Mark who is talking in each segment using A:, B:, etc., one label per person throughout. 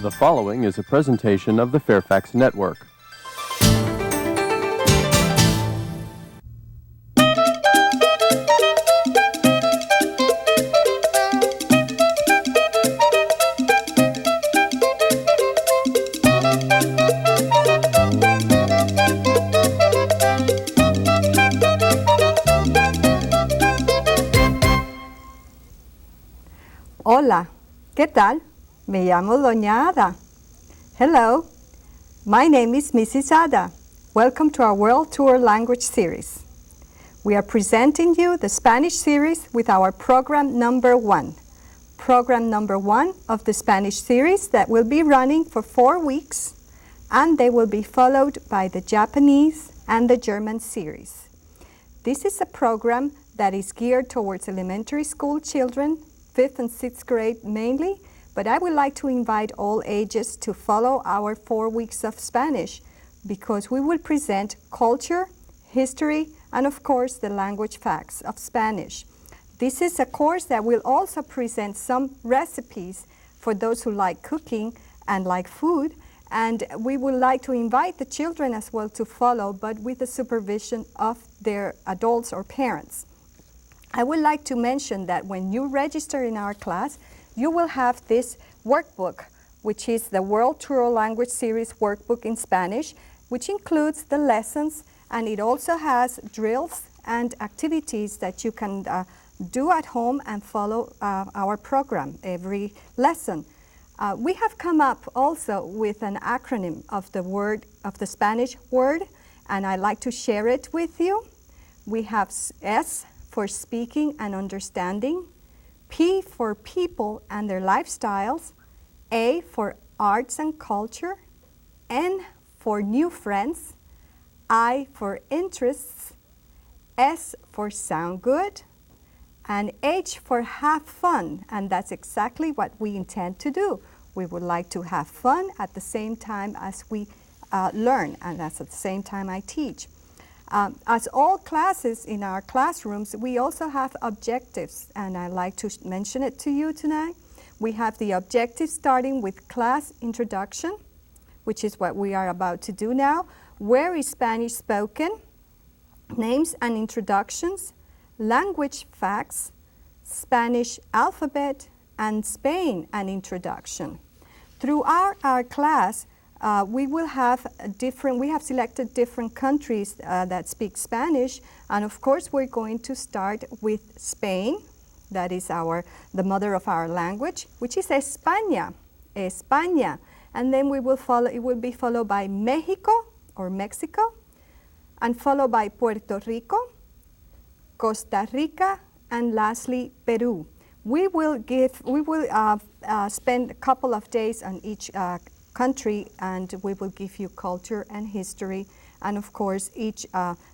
A: The following is a presentation of the Fairfax Network.
B: Hola, ¿qué tal? Me llamo Doña Ada. Hello, my name is Mrs. Ada. Welcome to our World Tour Language Series. We are presenting you the Spanish series with our program number 1. Program number 1 of the Spanish series that will be running for 4 weeks, and they will be followed by the Japanese and the German series. This is a program that is geared towards elementary school children, 5th and 6th grade mainly, but I would like to invite all ages to follow our 4 weeks of Spanish because we will present culture, history, and of course the language facts of Spanish. This is a course that will also present some recipes for those who like cooking and like food, and we would like to invite the children as well to follow, but with the supervision of their adults or parents. I would like to mention that when you register in our class, you will have this workbook, which is the World Tour Language Series workbook in Spanish, which includes the lessons, and it also has drills and activities that you can do at home and follow our program every lesson. We have come up also with an acronym of the Spanish word, and I'd like to share it with you. We have S for speaking and understanding, P for people and their lifestyles, A for arts and culture, N for new friends, I for interests, S for sound good, and H for have fun, and that's exactly what we intend to do. We would like to have fun at the same time as we learn, and that's at the same time I teach. As all classes in our classrooms, we also have objectives, and I'd like to mention it to you tonight. We have the objectives starting with class introduction, which is what we are about to do now. Where is Spanish spoken? Names and introductions, language facts, Spanish alphabet, and Spain an introduction. Throughout our class, we have selected different countries that speak Spanish, and of course we're going to start with Spain. That is the mother of our language, which is España, España. And then it will be followed by Mexico or Mexico, and followed by Puerto Rico, Costa Rica, and lastly Peru. We will spend a couple of days on each country, and we will give you culture and history, and of course each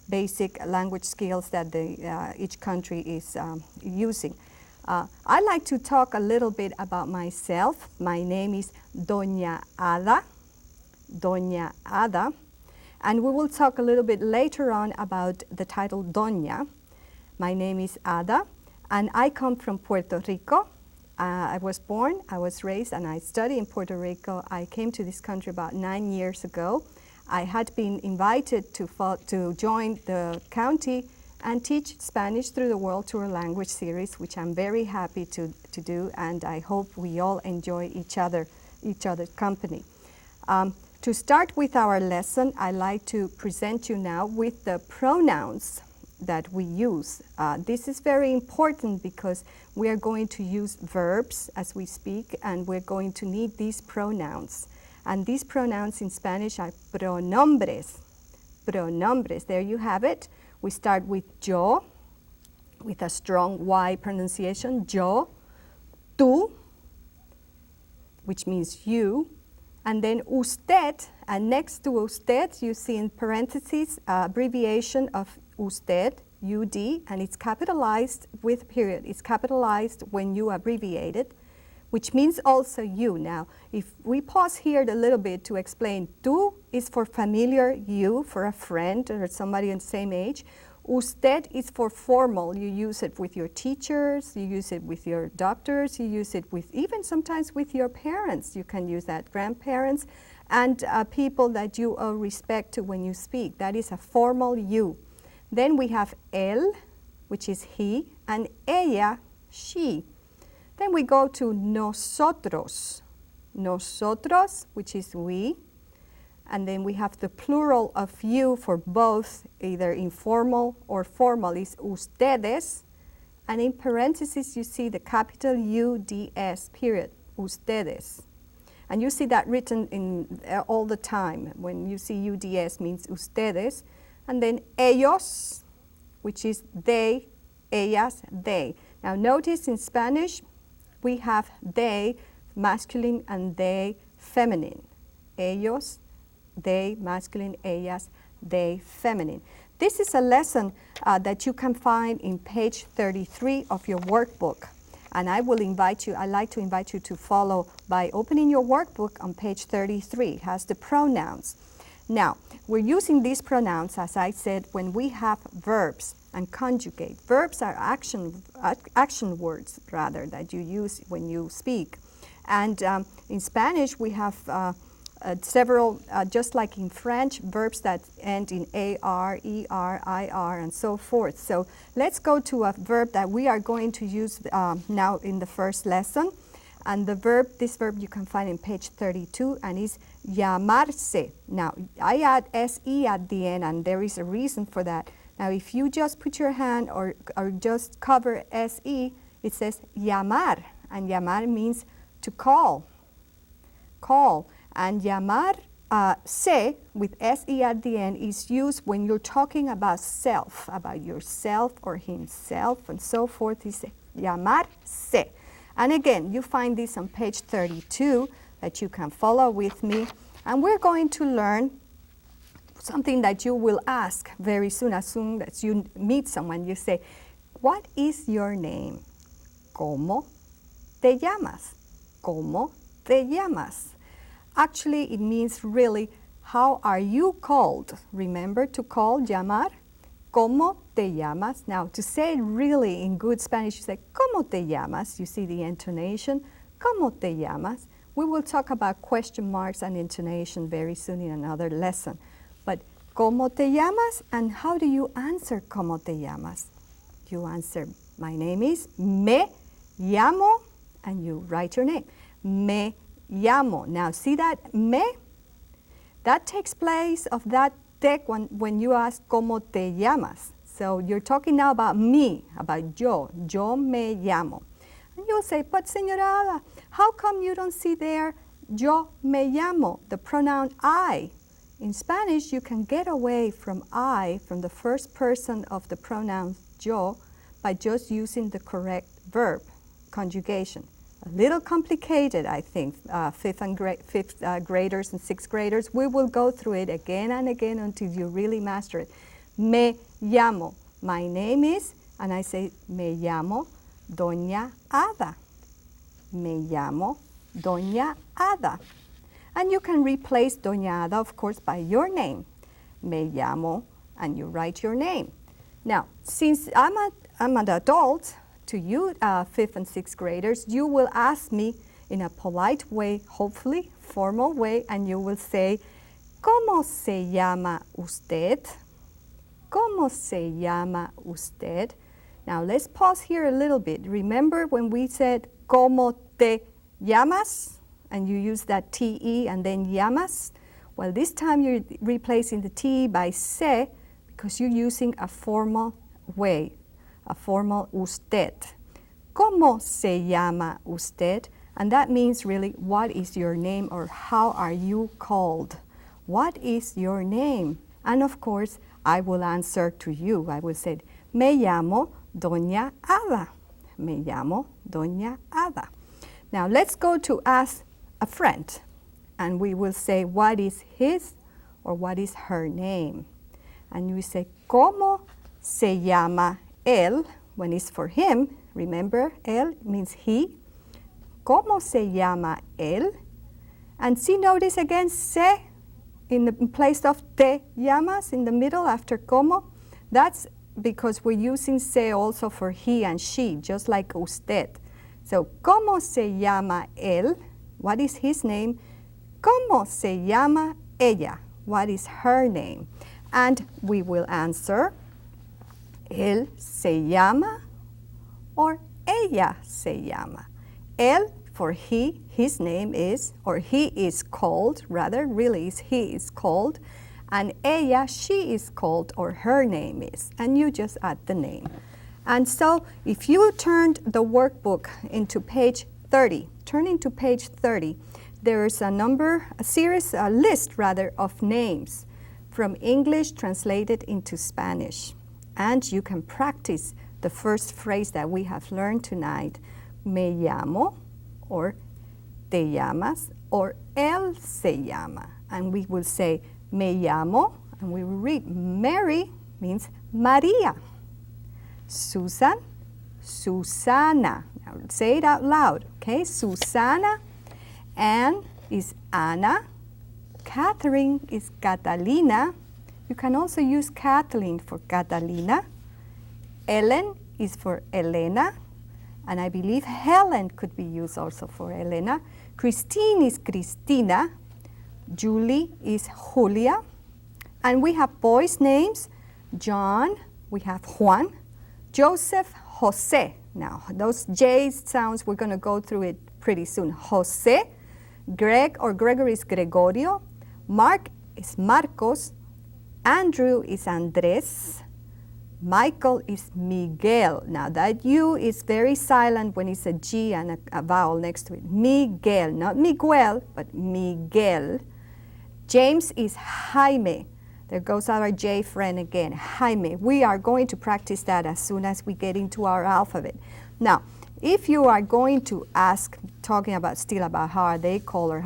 B: basic language skills that each country is using. I'd like to talk a little bit about myself. My name is Doña Ada, Doña Ada, and we will talk a little bit later on about the title Doña. My name is Ada, and I come from Puerto Rico. I was born, I was raised, and I studied in Puerto Rico. I came to this country about 9 years ago. I had been invited to join the county and teach Spanish through the World Tour Language Series, which I'm very happy to do, and I hope we all enjoy each other's company. To start with our lesson, I'd like to present you now with the pronouns that we use. This is very important because we are going to use verbs as we speak, and we're going to need these pronouns. And these pronouns in Spanish are pronombres. Pronombres, there you have it. We start with yo, with a strong Y pronunciation, yo, tú, which means you, and then usted, and next to usted you see in parentheses abbreviation of usted, UD, and it's capitalized with period. It's capitalized when you abbreviate it, which means also you. Now, if we pause here a little bit to explain, tú is for familiar you, for a friend or somebody in the same age. Usted is for formal. You use it with your teachers, you use it with your doctors, you use it with even sometimes with your parents. You can use that, grandparents, and people that you owe respect to when you speak. That is a formal you. Then we have él, which is he, and ella, she. Then we go to nosotros. Nosotros, which is we. And then we have the plural of you for both, either informal or formal, is ustedes. And in parentheses, you see the capital UDS, period, ustedes. And you see that written in all the time. When you see UDS, means ustedes. And then ellos, which is they, ellas, they. Now notice in Spanish, we have they, masculine, and they, feminine. Ellos, they, masculine, ellas, they, feminine. This is a lesson that you can find in page 33 of your workbook. And I will invite you, I'd like to invite you to follow by opening your workbook on page 33. It has the pronouns. Now, we're using these pronouns, as I said, when we have verbs and conjugate. Verbs are action words, rather, that you use when you speak. And in Spanish, we have several, just like in French, verbs that end in AR, ER, IR, and so forth. So let's go to a verb that we are going to use now in the first lesson. And the verb, this verb you can find in page 32, and is llamarse. Now, I add SE at the end, and there is a reason for that. Now, if you just put your hand or just cover SE, it says llamar, and llamar means to call. Call. And llamar se, with SE at the end, is used when you're talking about self, about yourself or himself, and so forth. Is llamar se. And again, you find this on page 32 that you can follow with me. And we're going to learn something that you will ask very soon as you meet someone. You say, what is your name? ¿Cómo te llamas? ¿Cómo te llamas? Actually, it means really, how are you called? Remember to call, llamar. ¿Cómo te llamas? Now, to say it really in good Spanish, you say, ¿Cómo te llamas? You see the intonation. ¿Cómo te llamas? We will talk about question marks and intonation very soon in another lesson. But, ¿Cómo te llamas? And how do you answer ¿Cómo te llamas? You answer, my name is, me llamo, and you write your name. Me llamo. Now, see that me? That takes place of that tech when you ask ¿Cómo te llamas? So you're talking now about me, about yo. Yo me llamo. And you'll say, but señora Ada, how come you don't see there yo me llamo, the pronoun I? In Spanish, you can get away from I, from the first person of the pronoun yo, by just using the correct verb, conjugation. A little complicated, I think, fifth graders and sixth graders. We will go through it again and again until you really master it. Me llamo. My name is, and I say, me llamo Doña Ada. Me llamo Doña Ada. And you can replace Doña Ada, of course, by your name. Me llamo, and you write your name. Now, since I'm an adult, to you, fifth and sixth graders, you will ask me in a polite way, hopefully, formal way, and you will say, ¿Cómo se llama usted? ¿Cómo se llama usted? Now, let's pause here a little bit. Remember when we said, ¿Cómo te llamas? And you use that TE and then llamas? Well, this time you're replacing the TE by se because you're using a formal way. A formal usted. ¿Cómo se llama usted? And that means really, what is your name or how are you called? What is your name? And of course, I will answer to you. I will say, me llamo Doña Ada. Me llamo Doña Ada. Now let's go to ask a friend. And we will say, what is his or what is her name? And we say, ¿Cómo se llama él? When it's for him, remember, él means he. ¿Cómo se llama él? And see, notice again, se in place of te llamas in the middle after como. That's because we're using se also for he and she, just like usted. So, ¿cómo se llama él? What is his name? ¿Cómo se llama ella? What is her name? And we will answer, él se llama or ella se llama. Él for he, his name is, or he is called, rather, really is he is called, and ella, she is called, or her name is, and you just add the name. And so if you turned the workbook into page 30, turn into page 30, there's a list rather, of names from English translated into Spanish. And you can practice the first phrase that we have learned tonight, me llamo, or te llamas, or él se llama. And we will say, me llamo, and we will read, Mary means Maria. Susan, Susana. Now say it out loud, okay? Susana. Anne is Anna. Catherine is Catalina. You can also use Kathleen for Catalina. Ellen is for Elena. And I believe Helen could be used also for Elena. Christine is Cristina. Julie is Julia. And we have boys' names. John, we have Juan. Joseph, Jose. Now, those J sounds, we're going to go through it pretty soon. Jose. Greg or Gregory is Gregorio. Mark is Marcos. Andrew is Andres. Michael is Miguel. Now that U is very silent when it's a G and a vowel next to it. Miguel, not Miguel, but Miguel. James is Jaime. There goes our J friend again, Jaime. We are going to practice that as soon as we get into our alphabet. Now, if you are going to ask, talking about still about how are they called or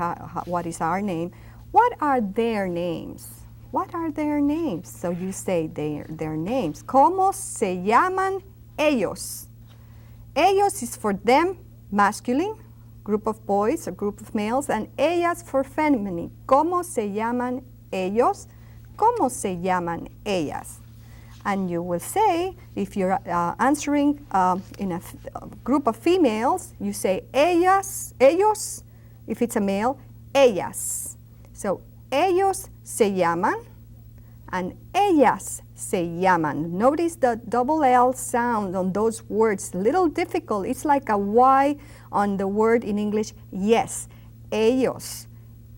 B: what is our name, what are their names? What are their names? So you say their names. ¿Cómo se llaman ellos? Ellos is for them, masculine, group of boys or group of males, and ellas for feminine. ¿Cómo se llaman ellos? ¿Cómo se llaman ellas? And you will say, if you're answering in a group of females, you say ellas, ellos. If it's a male, ellas. So ellos se llaman and ellas se llaman. Notice the double L sound on those words. Little difficult. It's like a Y on the word in English, yes. Ellos,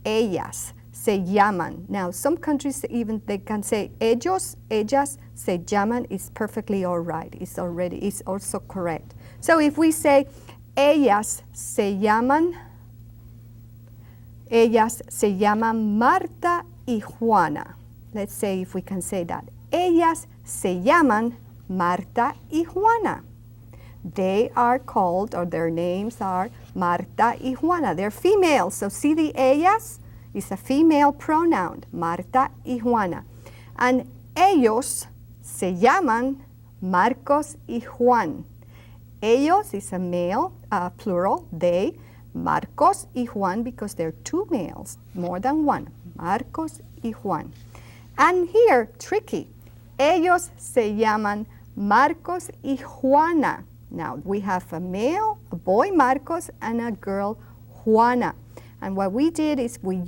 B: ellas se llaman. Now, some countries even they can say ellos, ellas se llaman. It's perfectly all right. It's also correct. So if we say ellas se llaman Marta y Juana. Let's say if we can say that. Ellas se llaman Marta y Juana. They are called, or their names are Marta y Juana. They're female. So see the ellas is a female pronoun, Marta y Juana. And ellos se llaman Marcos y Juan. Ellos is a male, plural, they. Marcos y Juan, because they're two males, more than one. Marcos y Juan. And here, tricky. Ellos se llaman Marcos y Juana. Now, we have a male, a boy Marcos, and a girl Juana. And what we did is we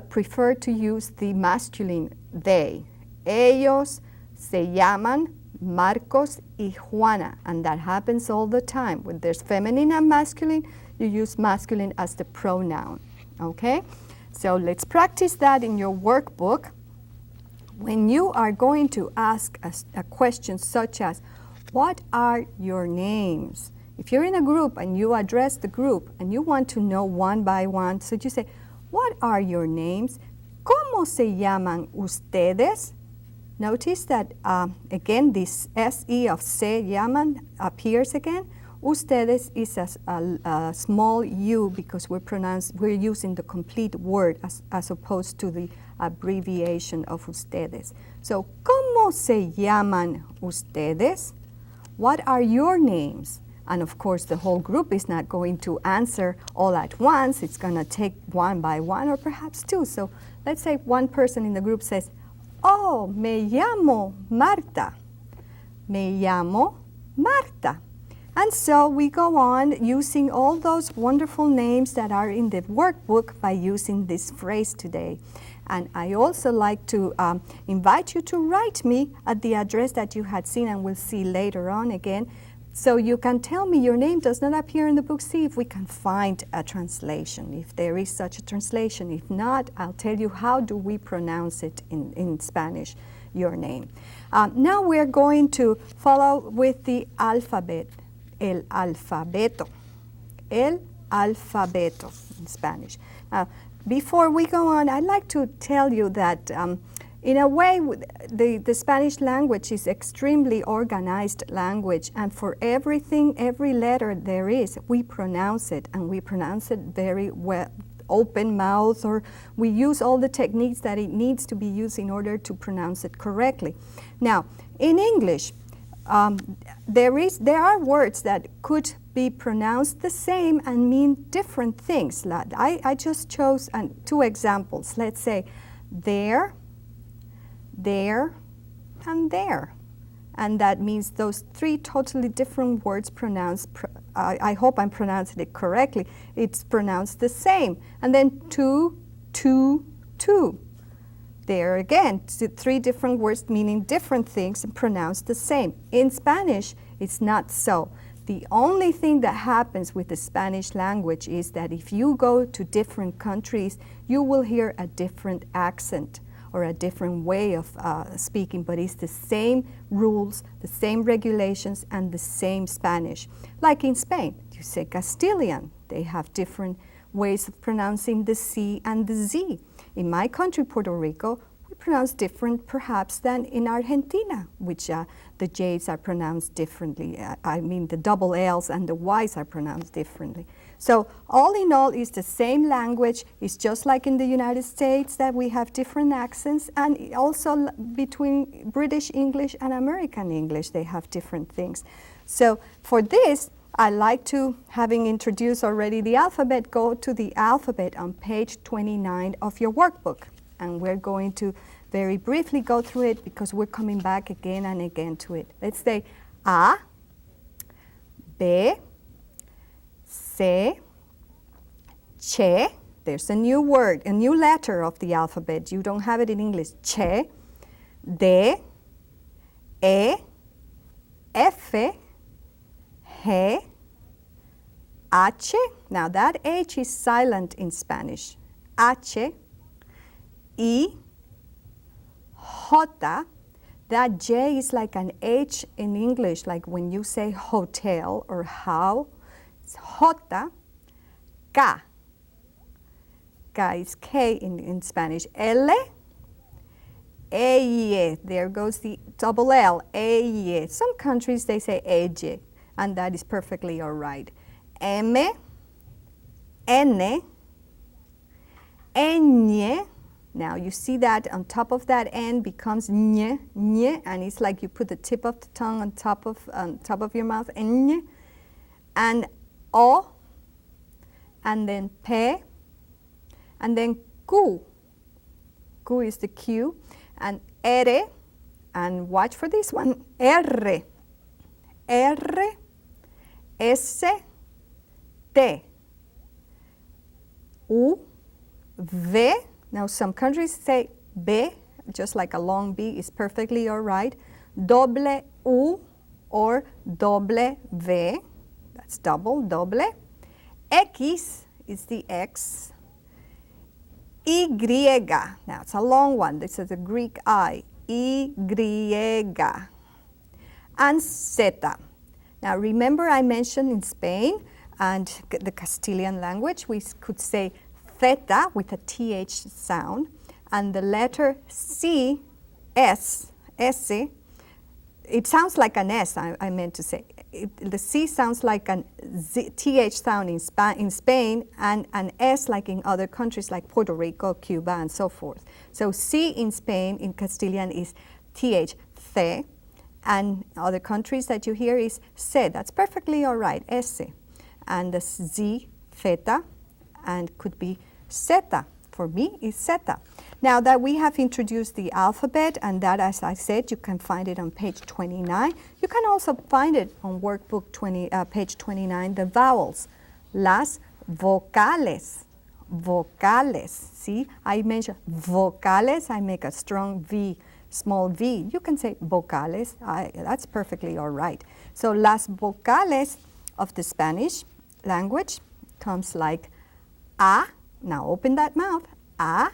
B: preferred to use the masculine they. Ellos se llaman Marcos y Juana. And that happens all the time. When there's feminine and masculine, you use masculine as the pronoun, okay? So let's practice that in your workbook. When you are going to ask a question such as, what are your names? If you're in a group and you address the group and you want to know one by one, so you say, what are your names? ¿Cómo se llaman ustedes? Notice that, again, this SE of se llaman appears again. Ustedes is a small u because we're using the complete word as opposed to the abbreviation of ustedes. So, ¿cómo se llaman ustedes? What are your names? And of course, the whole group is not going to answer all at once. It's going to take one by one or perhaps two. So let's say one person in the group says, oh, me llamo Marta. Me llamo Marta. And so we go on using all those wonderful names that are in the workbook by using this phrase today. And I also like to invite you to write me at the address that you had seen and we'll see later on again. So you can tell me your name does not appear in the book. See if we can find a translation, if there is such a translation. If not, I'll tell you how do we pronounce it in Spanish, your name. Now we're going to follow with the alphabet. El alfabeto. El alfabeto in Spanish. Now, before we go on, I'd like to tell you that in a way, the Spanish language is extremely organized language, and for everything, every letter there is, we pronounce it, and we pronounce it very well, open mouth, or we use all the techniques that it needs to be used in order to pronounce it correctly. Now, in English, there are words that could be pronounced the same and mean different things. I just chose two examples. Let's say there, and there. And that means those three totally different words pronounced, I hope I'm pronouncing it correctly, it's pronounced the same. And then two. There again, three different words meaning different things and pronounced the same. In Spanish, it's not so. The only thing that happens with the Spanish language is that if you go to different countries, you will hear a different accent or a different way of speaking, but it's the same rules, the same regulations, and the same Spanish. Like in Spain, you say Castilian. They have different ways of pronouncing the C and the Z. In my country, Puerto Rico, we pronounce different perhaps than in Argentina, which the J's are pronounced differently. I mean the double L's and the Y's are pronounced differently. So all in all, it's the same language. It's just like in the United States that we have different accents, and also between British English and American English, they have different things. So for this, I like to, having introduced already the alphabet, go to the alphabet on page 29 of your workbook. And we're going to very briefly go through it because we're coming back again and again to it. Let's say A, B, C, Che. There's a new word, a new letter of the alphabet. You don't have it in English. Che, D, E, F, G, H. Now that H is silent in Spanish. H, I, J. That J is like an H in English, like when you say hotel or how. It's J, K. K is K in Spanish. L, E. There goes the double L. E. Some countries they say ella, and that is perfectly all right. M, N, Ñ. Now you see that on top of that N becomes Ñ, and it's like you put the tip of the tongue on top of your mouth. Ñ, and O, and then P, and then Q. Q is the Q, and R, and watch for this one. R, S, T, U, V. Now some countries say B, just like a long B is perfectly all right. Doble U or doble V, that's double, doble. X is the X. Y, now it's a long one, this is a Greek I. Y. And Z. Now remember I mentioned in Spain and the Castilian language, we could say theta with a TH sound, and the letter C, S, it sounds like an S, I meant to say. The C sounds like an TH sound in Spain, and an S like in other countries like Puerto Rico, Cuba, and so forth. So C in Spain, in Castilian, is TH, the, and other countries that you hear is C. That's perfectly all right, S. And the Z, theta, and could be zeta. For me, it's zeta. Now that we have introduced the alphabet, and that, as I said, you can find it on page 29. You can also find it on workbook page 29, the vowels. Las vocales. Vocales. See, I mentioned vocales. I make a strong V, small V. You can say vocales. That's perfectly all right. So las vocales of the Spanish language comes like A. Now open that mouth. A,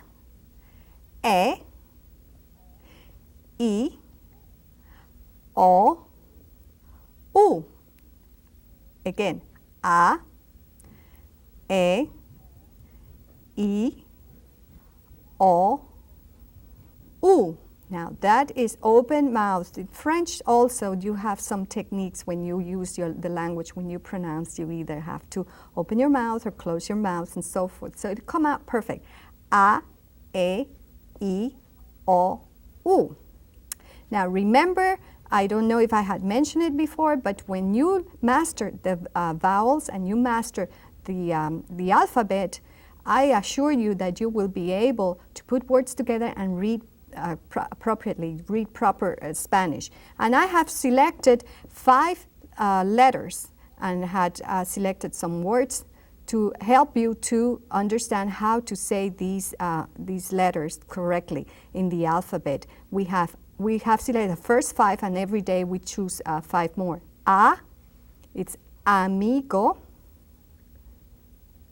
B: E, I, O, U. Again, A, E, I, O, U. Now that is open mouth. In French also you have some techniques when you use the language, when you pronounce, you either have to open your mouth or close your mouth and so forth. So it come out perfect. A, E, I, O, U. Now remember, I don't know if I had mentioned it before, but when you master the vowels and you master the alphabet, I assure you that you will be able to put words together and read appropriately, read proper Spanish. And I have selected 5 letters and had selected some words to help you to understand how to say these letters correctly in the alphabet. We have selected the first 5, and every day we choose 5 more. A, it's amigo,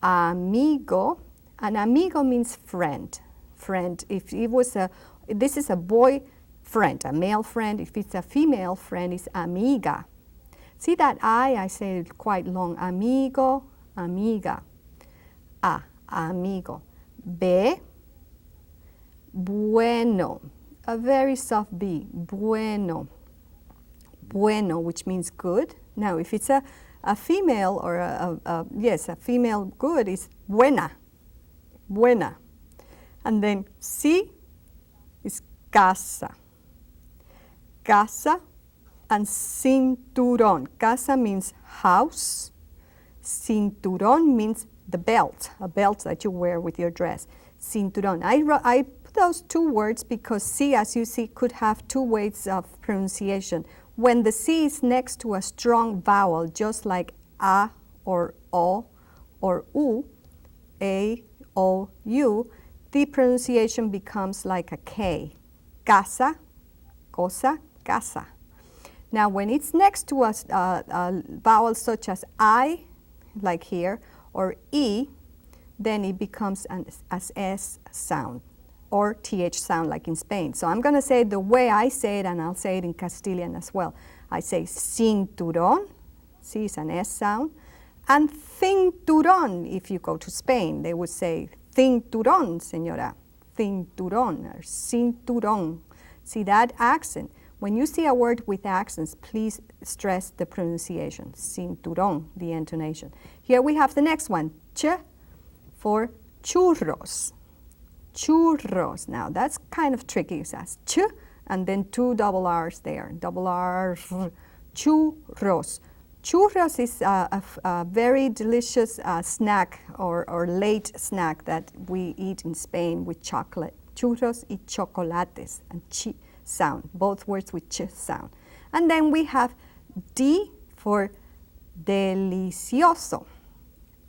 B: amigo, and amigo means friend. Friend. If it was this is a boy friend, a male friend. If it's a female friend, it's amiga. See that I say it quite long. Amigo, amiga. A, amigo. B, bueno. A very soft B, bueno. Bueno, which means good. Now, if it's a female or a female good is buena, buena. And then C is casa, casa, and cinturón. Casa means house. Cinturón means the belt, a belt that you wear with your dress. Cinturón. I put those 2 words because C, as you see, could have 2 ways of pronunciation. When the C is next to a strong vowel, just like A or O or U, A, O, U, the pronunciation becomes like a K. Casa, cosa, casa. Now, when it's next to a vowel such as I, like here, or E, then it becomes an S sound or TH sound like in Spain. So I'm going to say it the way I say it, and I'll say it in Castilian as well. I say cinturón, C is an S sound, and cinturón. If you go to Spain, they would say cinturón, señora, cinturón, or cinturón. See that accent? When you see a word with accents, please stress the pronunciation, cinturón, the intonation. Here we have the next one, ch for churros. Churros. Now that's kind of tricky. It says ch and then 2 double R's there. Double R, churros. Churros is a very delicious snack or late snack that we eat in Spain with chocolate. Churros y chocolates, and chi sound, both words with ch sound. And then we have D for delicioso.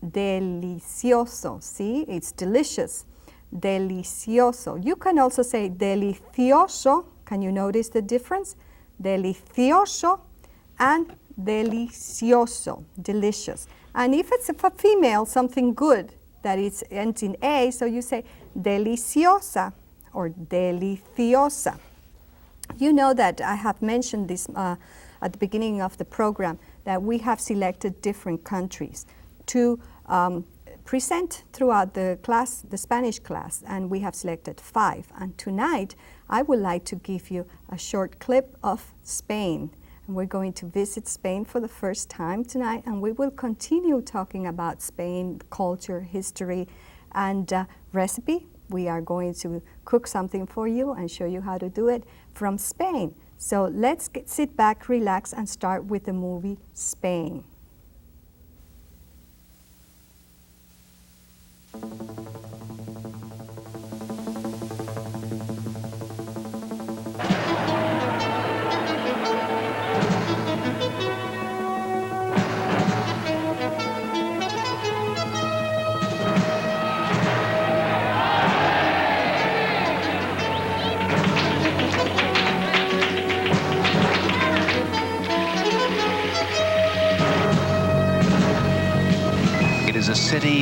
B: Delicioso. See, it's delicious. Delicioso. You can also say delicioso. Can you notice the difference? Delicioso and delicioso, delicious. And if it's a female, something good that ends in A, so you say deliciosa or deliciosa. You know that I have mentioned this at the beginning of the program, that we have selected different countries to present throughout the class, the Spanish class, and we have selected 5. And tonight, I would like to give you a short clip of Spain. And we're going to visit Spain for the first time tonight, and we will continue talking about Spain, culture, history, and recipe. We are going to cook something for you and show you how to do it from Spain. So let's sit back, relax, and start with the movie Spain.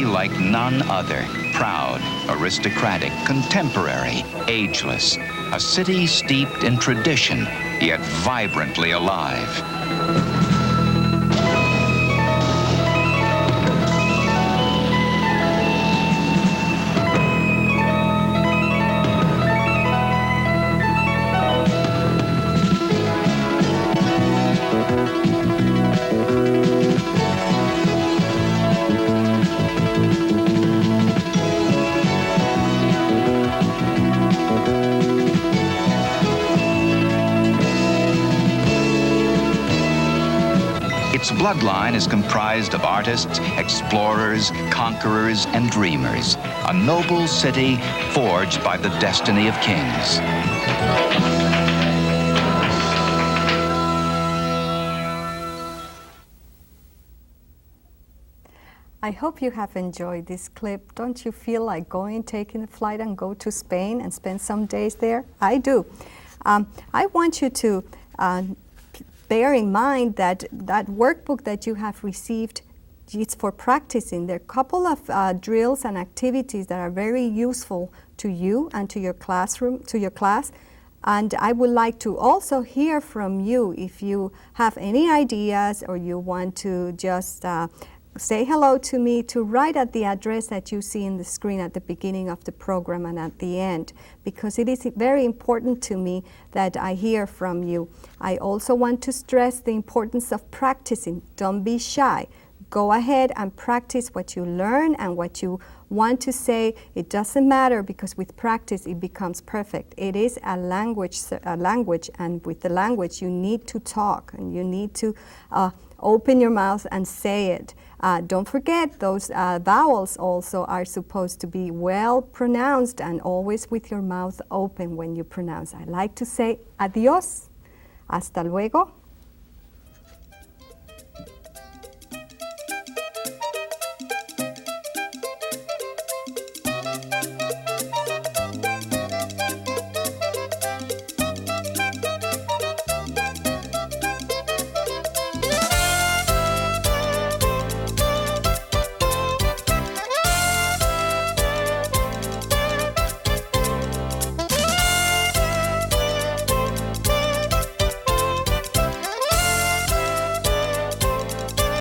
C: city like none other. Proud, aristocratic, contemporary, ageless. A city steeped in tradition, yet vibrantly alive. Its bloodline is comprised of artists, explorers, conquerors, and dreamers. A noble city forged by the destiny of kings.
B: I hope you have enjoyed this clip. Don't you feel like taking a flight and go to Spain and spend some days there? I do. I want you to bear in mind that that workbook that you have received, it's for practicing. There are a couple of drills and activities that are very useful to you and to your classroom, to your class. And I would like to also hear from you if you have any ideas or you want to just say hello to me, to write at the address that you see in the screen at the beginning of the program and at the end, because it is very important to me that I hear from you. I also want to stress the importance of practicing. Don't be shy. Go ahead and practice what you learn and what you want to say. It doesn't matter, because with practice it becomes perfect. It is a language, and with the language you need to talk and you need to open your mouth and say it. Don't forget, those vowels also are supposed to be well pronounced and always with your mouth open when you pronounce. I like to say adiós, hasta luego,